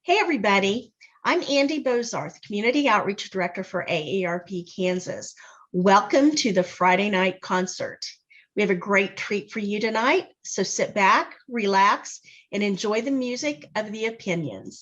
Hey, everybody. I'm Andy Bozarth, Community Outreach Director for AARP Kansas. Welcome to the Friday night concert. We have a great treat for you tonight, so sit back, relax, and enjoy the music of the opinions.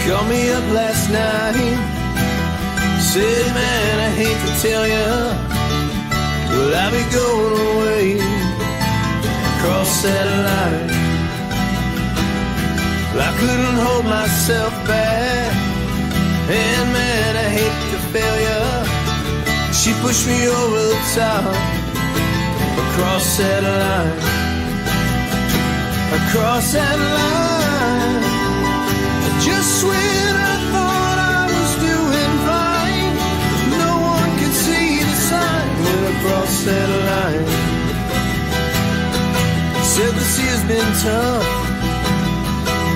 Called me up last night, said, man, I hate to tell ya, but I'll be going away across that line. Well, I couldn't hold myself back, and man, I hate to fail ya. She pushed me over the top, across that line, across that line. Just when I thought I was doing fine, no one could see the sign when I crossed that line. Said this year's been tough,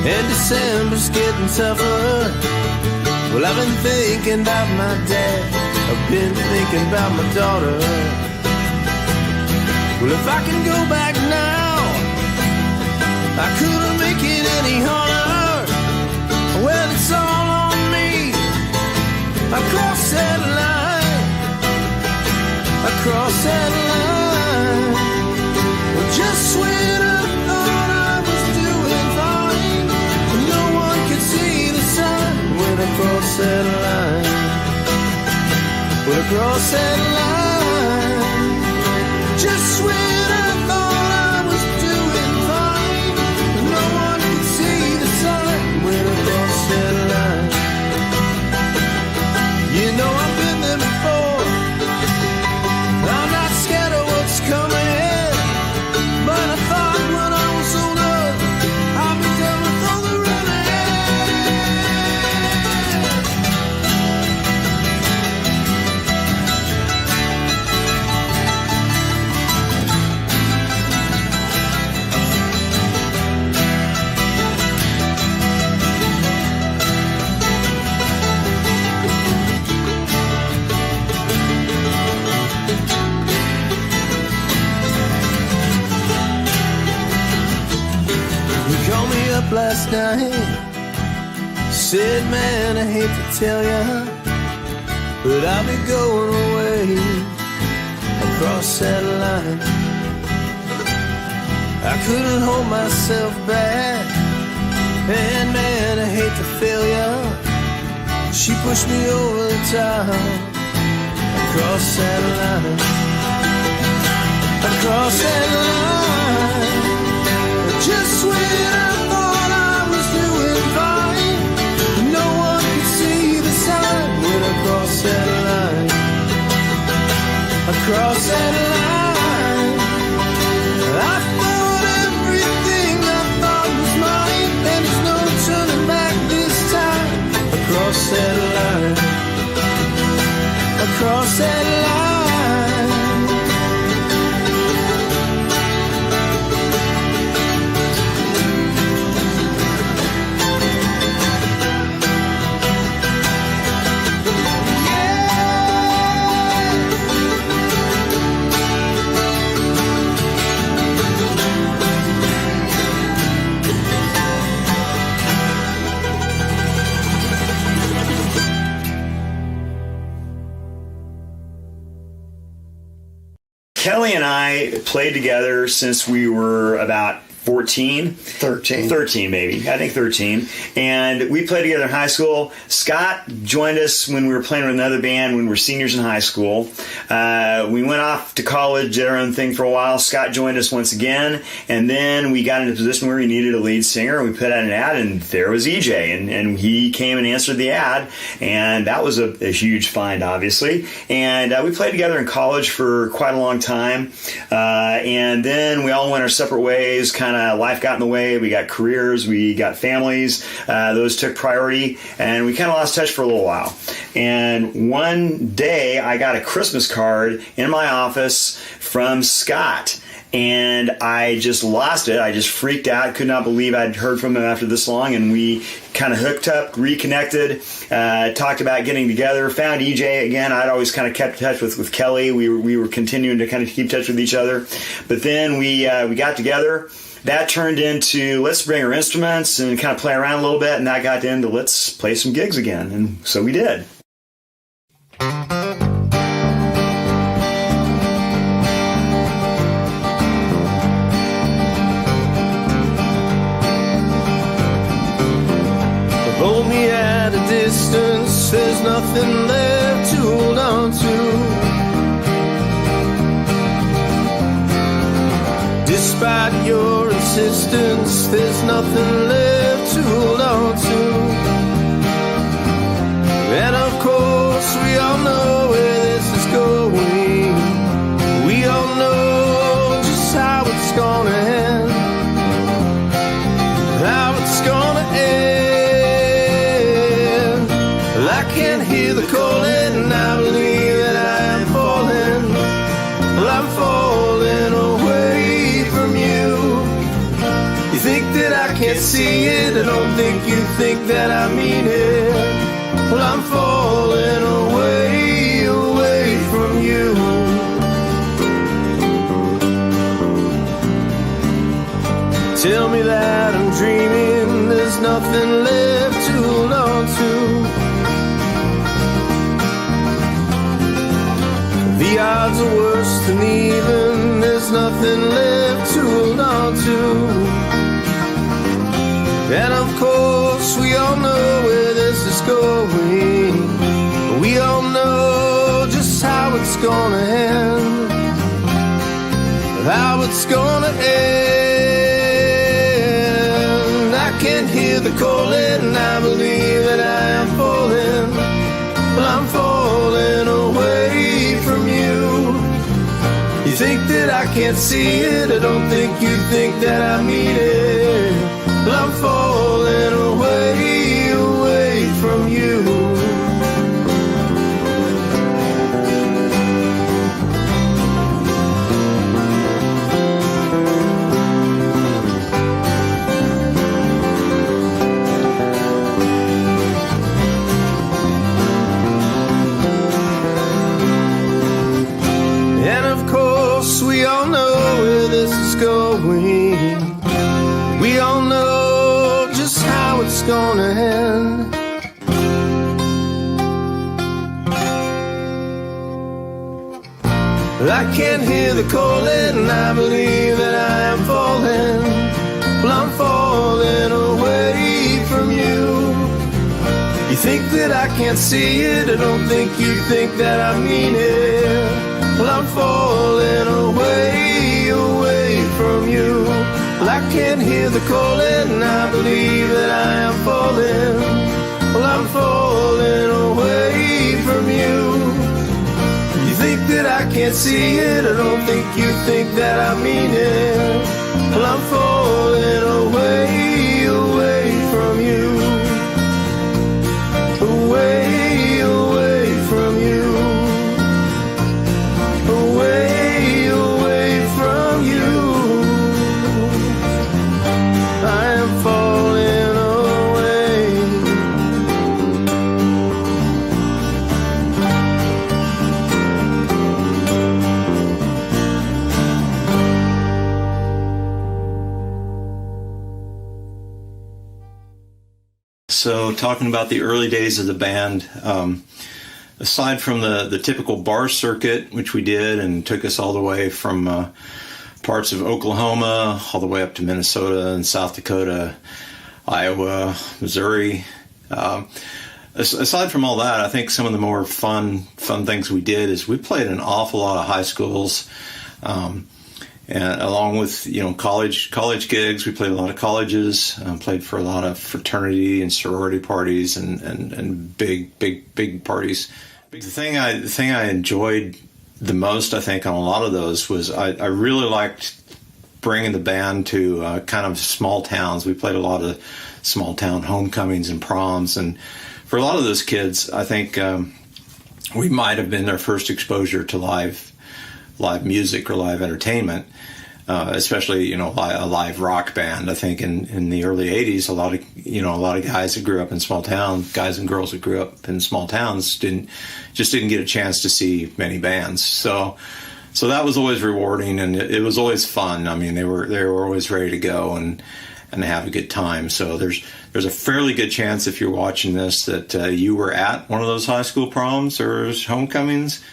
and December's getting tougher. Well, I've been thinking about my dad, I've been thinking about my daughter. Well, if I can go back now, I couldn't make it any harder. Well, it's all on me, across that line, across that line. Well, just when I thought I was doing fine, no one could see the sign when I crossed that line, when I crossed that line. Just when I thought I was doing fine, no one could see the sign when I crossed that line. You know I've been there before, I'm not scared of what's coming, but I thought when I was older, I'd be done with all the running. Called me up last night, said, man, I hate to tell ya, but I'll be going away across that line. I couldn't hold myself back, and man, I hate to fail ya. She pushed me over the top, across that line, across that line. Just when I thought I was doing fine, no one could see the sign when I crossed that line, across that line. I thought everything I thought was mine, and there's no turning back this time, across that line, across that line. Kelly and I played together since we were about 14? 13 maybe. I think 13. And we played together in high school. Scott joined us when we were playing with another band when we were seniors in high school. We went off to college, did our own thing for a while. Scott joined us once again. And then we got into a position where we needed a lead singer. We put out an ad, and there was EJ. And he came and answered the ad. And that was a huge find, obviously. And we played together in college for quite a long time. And then we all went our separate ways. Kind of life got in the way. We got careers. We got families. Those took priority. And we kind of lost touch for a little while. And one day I got a Christmas card in my office from Scott. And I just lost it. I just freaked out. Could not believe I'd heard from him after this long. And we kind of hooked up, reconnected, talked about getting together, found EJ again. I'd always kind of kept in touch with Kelly. We were continuing to kind of keep in touch with each other. But then we got together. That turned into let's bring our instruments and kind of play around a little bit. And that got into let's play some gigs again. And so we did. Hold me at a distance, there's nothing left to hold on to. Despite your insistence, there's nothing left to hold on to. And of course, we all know where this is going. We all know just how it's gonna end, how it's gonna end. I can't hear the calling, and I believe that I am falling. Well, I'm falling away from you. You think that I can't see it, I don't think you think that I mean it. Well, I'm falling away, away from you. Tell me that I'm dreaming, there's nothing left to hold on to. The odds are worse than even, there's nothing left to hold on to. And of course we all know where this is going. We all know just how it's gonna end, how it's gonna end. I can't hear the calling, and I believe that I am falling. Well, I'm falling away from you. You think that I can't see it, I don't think you think that I mean it. Well, I'm falling away, away from you. We all know where this is going. We all know just how it's gonna end. I can't hear the calling, and I believe that I am falling. Well, I'm falling away from you. You think that I can't see it, I don't think you think that I mean it. Well, I'm falling away, away from you. Well, I can't hear the calling, and I believe that I am falling. Well, I'm falling away from you. You think that I can't see it, I don't think you think that I mean it. Well, I'm falling away, away from you. Away, away from you. Away, away from you. I am falling away. So talking about the early days of the band, aside from the typical bar circuit, which we did and took us all the way from parts of Oklahoma, all the way up to Minnesota and South Dakota, Iowa, Missouri. Aside from all that, I think some of the more fun things we did is we played an awful lot of high schools, and along with college gigs. We played a lot of colleges, played for a lot of fraternity and sorority parties and big parties. The thing I enjoyed the most, I think, on a lot of those was I really liked bringing the band to kind of small towns. We played a lot of small town homecomings and proms, and for a lot of those kids, I think we might have been their first exposure to live music or live entertainment, especially a live rock band. I think in the early '80s, a lot of guys that grew up in small towns, guys and girls that grew up in small towns, didn't get a chance to see many bands. So that was always rewarding, and it was always fun. I mean, they were always ready to go and have a good time. So there's a fairly good chance, if you're watching this, that you were at one of those high school proms or homecomings.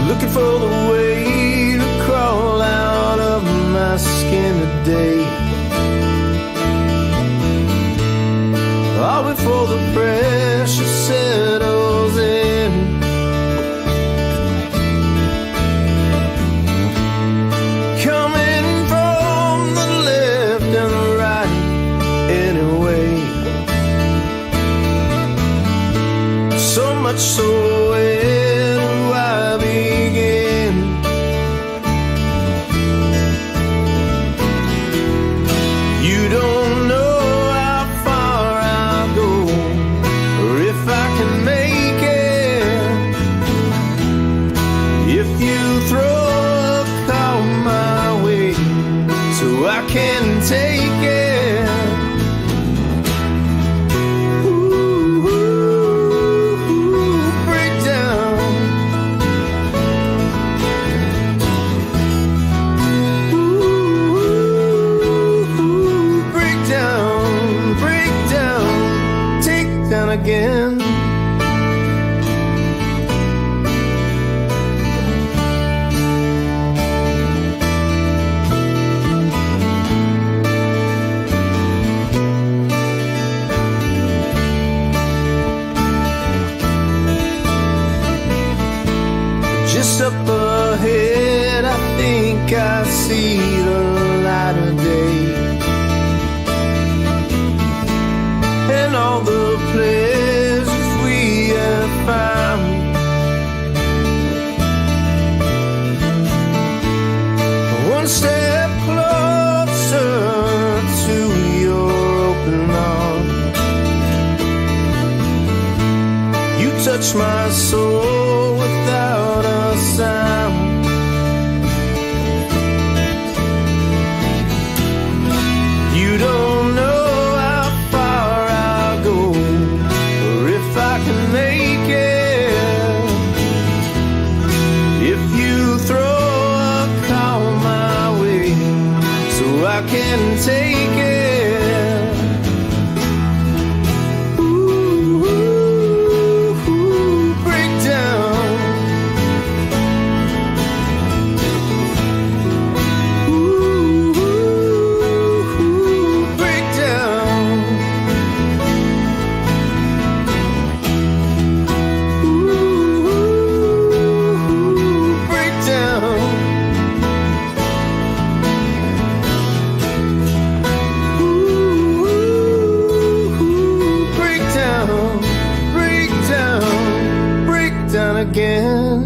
Looking for the way to crawl out of my skin today. All before the pressure settles in. Coming from the left and the right anyway. So much so, where do I begin? You don't know how far I'll go, or if I can make it. If you throw a call my way, so I can take it. Ooh, ooh, ooh, break down. Ooh, ooh, break down, take down again. Just up ahead, I think I see the light of day, and all the pleasures we have found. One step closer to your open arms. You touch my soul without a sound. You don't know how far I'll go, or if I can make it. If you throw a call my way, so I can take it. Ooh, ooh, ooh, break down. Ooh, ooh, ooh, break down. Ooh, ooh, break down. Ooh, ooh, break down, break down, break down again.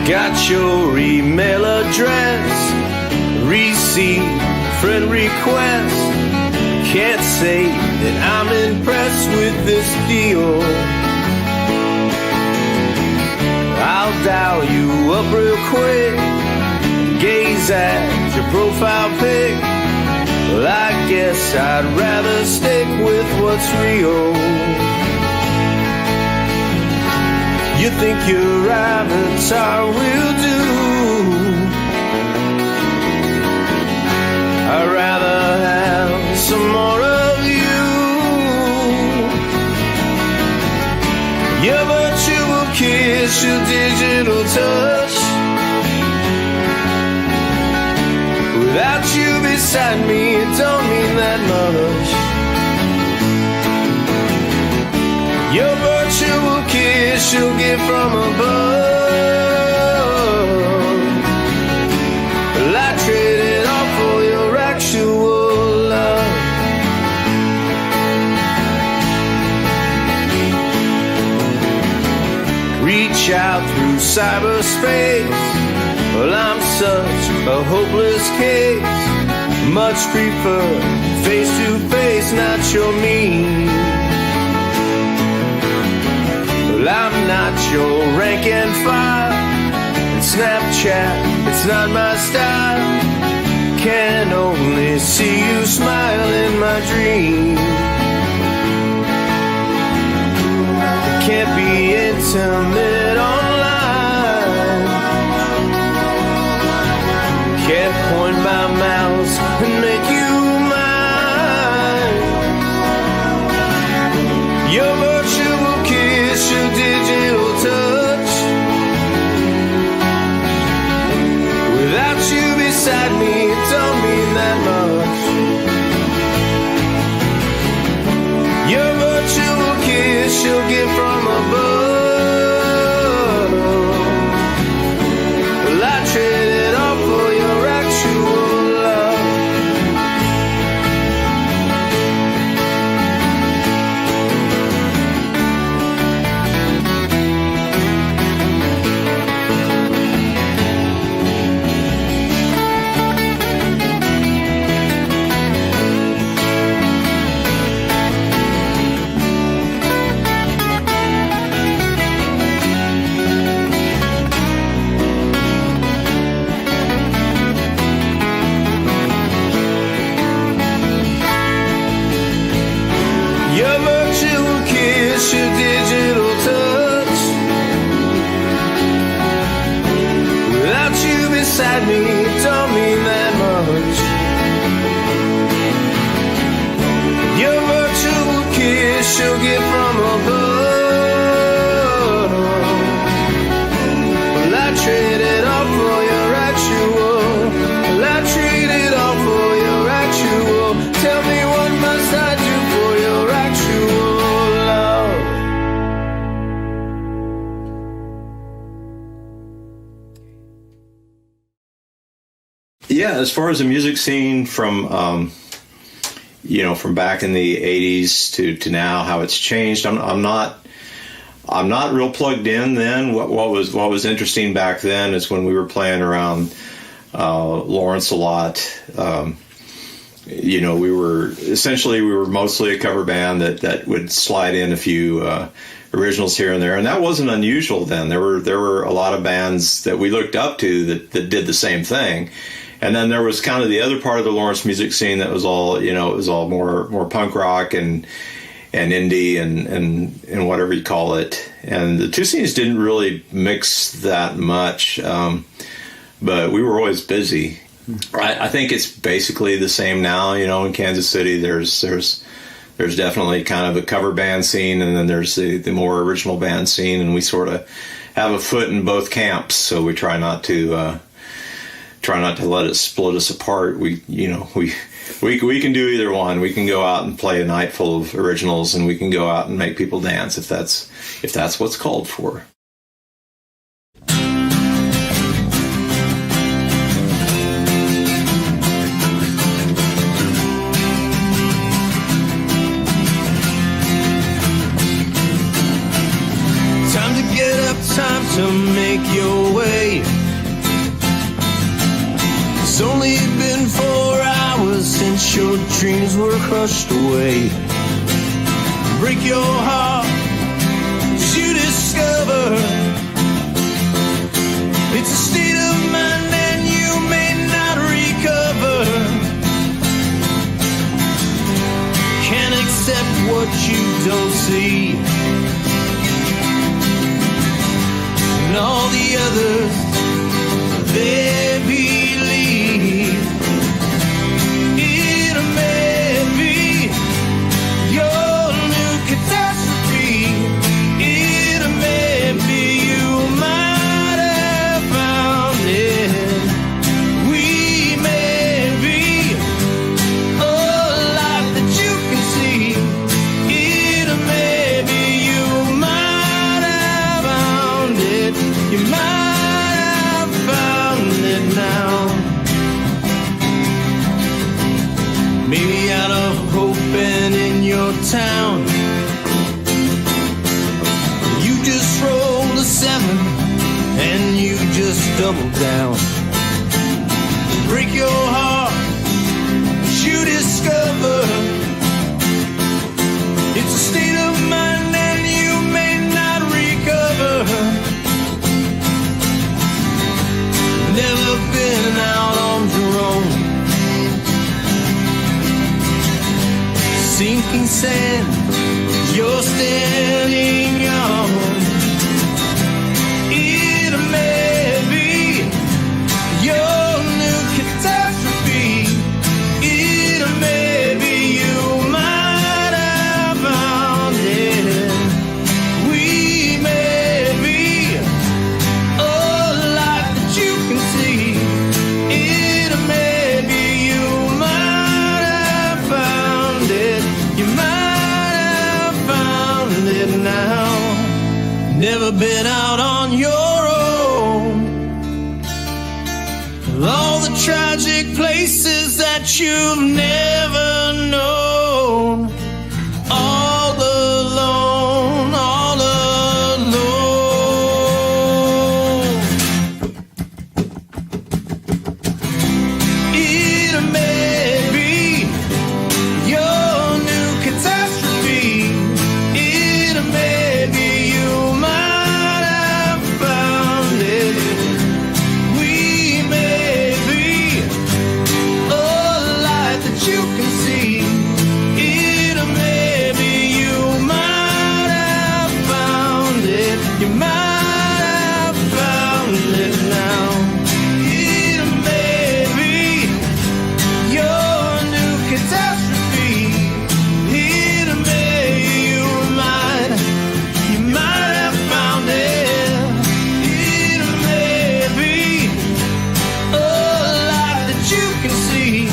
Got your email address, receipt friend request. Can't say that I'm impressed with this deal. I'll dial you up real quick, gaze at your profile pic. Well, I guess I'd rather stick with what's real. You think your avatar will do? I'd rather have some more of you. Your virtual kiss, your digital touch. Without you beside me, it don't mean that much. Your virtual kiss you'll get from above. Well, I trade it all for your actual love. Reach out through cyberspace. Well, I'm such a hopeless case. Much prefer face to face, not your me. Well, I'm not your rank and file. And Snapchat, it's not my style. Can only see you smile in my dream. Can't be intimate online. Can't point my mouse and make you mine. Your virtual kiss, your digital touch. Without you beside me, it don't mean that much. Your virtual kiss you'll get from above. Well, I trade it all for your actual love. Your virtual kiss, your digital touch. Without you beside me, it don't mean that much. Your virtual kiss you'll get from above. Well, I trade it all for your actual. Well, I trade it all for your actual. Tell me what must I do for your actual love? Yeah, as far as the music scene from from back in the '80s to now, how it's changed, I'm not real plugged in. Then what was interesting back then is when we were playing around Lawrence a lot. We were mostly a cover band that would slide in a few originals here and there, and that wasn't unusual then. There were a lot of bands that we looked up to that did the same thing. And then there was kind of the other part of the Lawrence music scene that was all, it was all more punk rock and indie and whatever you call it. And the two scenes didn't really mix that much, but we were always busy. I think it's basically the same now. In Kansas City, there's definitely kind of a cover band scene, and then there's the more original band scene, and we sort of have a foot in both camps. So we try not to let it split us apart. We can do either one. We can go out and play a night full of originals, and we can go out and make people dance if that's what's called for. Time to get up, time to make your way. It's only been 4 hours dreams were crushed away. Break your heart as you discover it's a state of mind and you may not recover. Can't accept what you don't see, and all the others, they believe. It may be your new catastrophe. It may be you might have found it. We may be a light that you can see. It may be you might have found it. You might have found it now. Maybe out of hope and in your town, you just rolled a 7 and you just doubled down. Break your heart as you discover it's a state of mind and you may not recover. Never been out on your own. Sinking sand you're standing on. It may be your new catastrophe. It may be you might have found it. We may be a light that you can see. It may be you might have found it. You might have found it now. Never been out on your own. All the tragic places that you've never known. All alone, all alone. It may be your new catastrophe. It may be you might have found it. We may be a light that you can see. It may be you might have found it. You might have found it now. It may be your new catastrophe. It may you might have found it. It may be a light that you can see.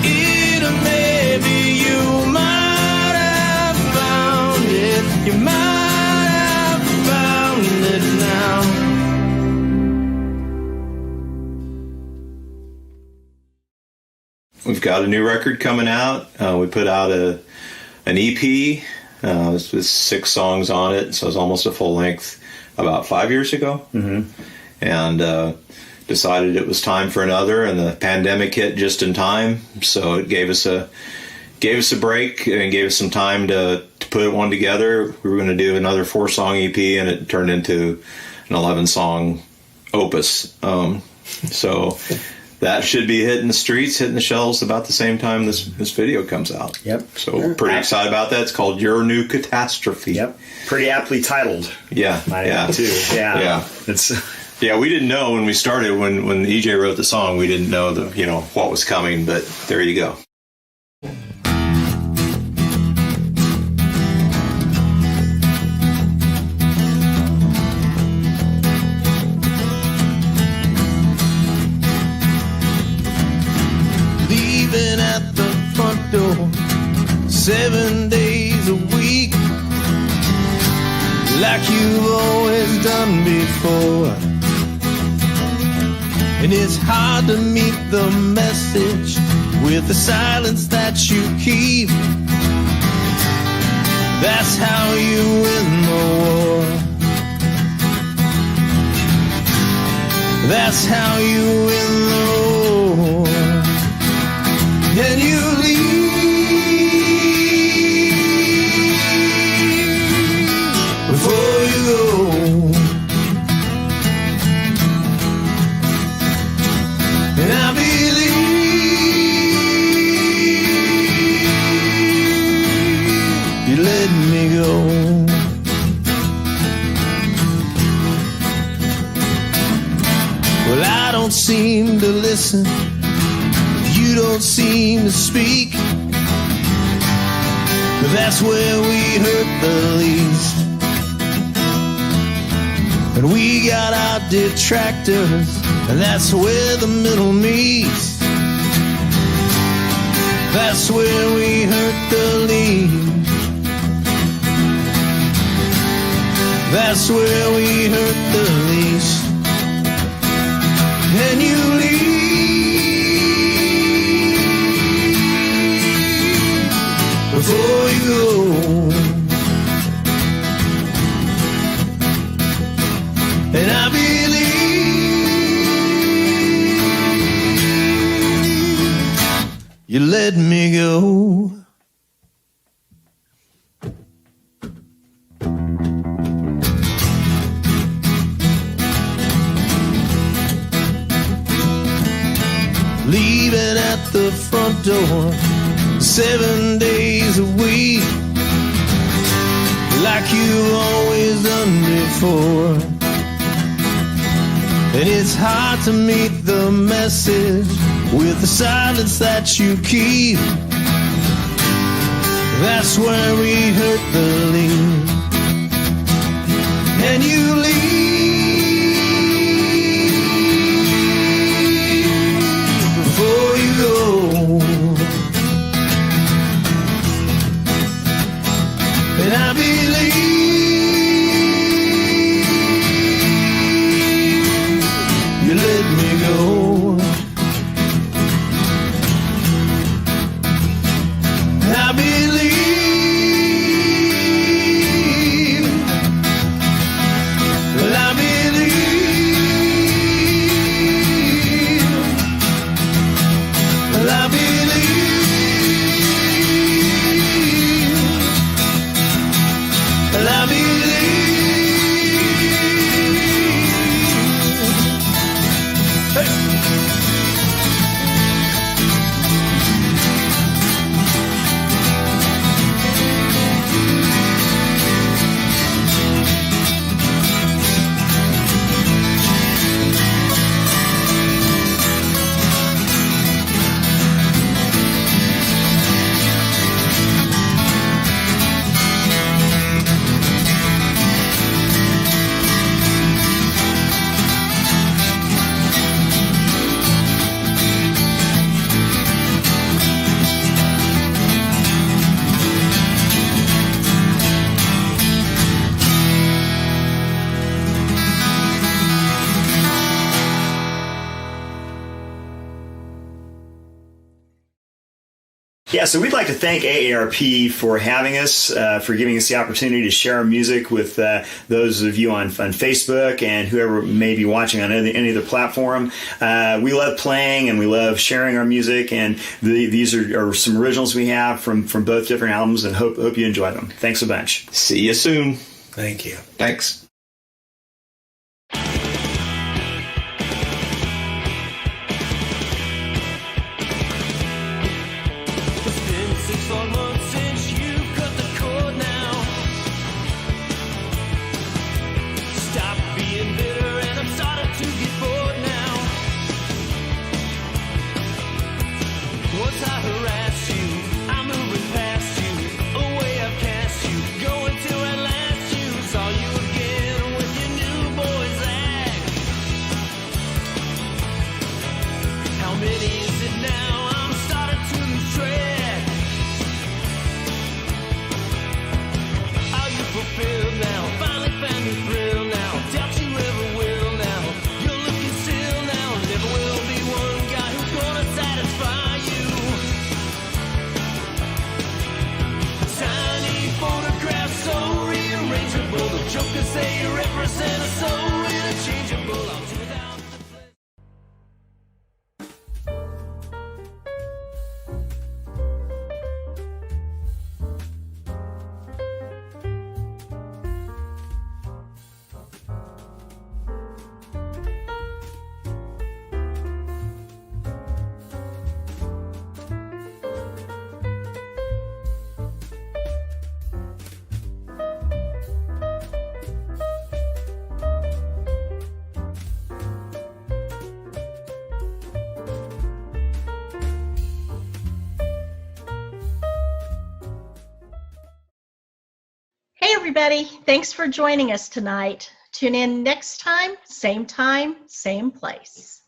It may be you might have found it. You might have found it now. We've got a new record coming out. We put out an EP with 6 songs on it, so it's almost a full length about 5 years ago. Mm-hmm. And decided it was time for another, and the pandemic hit just in time, so it gave us a break and gave us some time to put one together. We were going to do another 4-song EP, and it turned into an 11-song opus. So that should be hitting the streets, hitting the shelves about the same time this video comes out. Yep. So we're pretty excited about that. It's called Your New Catastrophe. Yep. Pretty aptly titled. Yeah. Yeah. Too. Yeah. Yeah. It's. Yeah, we didn't know when we started, when EJ wrote the song, we didn't know what was coming, but there you go. Leaving at the front door 7 days a week, like you've always done before. And it's hard to meet the message with the silence that you keep. That's how you win the war. That's how you win the war. And you leave you let me go. Well, I don't seem to listen, you don't seem to speak, but that's where we hurt the least. And we got our detractors, and that's where the middle meets. That's where we hurt the least. That's where we hurt the least. And you leave before you go. And I believe you let me go. Leaving at the front door 7 days a week, like you always done before. And it's hard to meet the message with the silence that you keep. That's where we hurt the least. And you leave before you go. And I believe you let me go. I believe, well, I believe, well, I believe, well, I believe. Hey. Yeah, so we'd like to thank AARP for having us, for giving us the opportunity to share our music with those of you on Facebook and whoever may be watching on any other platform. We love playing and we love sharing our music, and these are some originals we have from both different albums, and hope you enjoy them. Thanks a bunch. See you soon. Thank you. Thanks. It's been 6 long months since you cut the cord now. Stop being bitter and I'm starting to get bored now. Once I harass you, I'm moving past you, away I've cast you, going till at last you saw you again. everybody. Thanks for joining us tonight. Tune in next time, same place.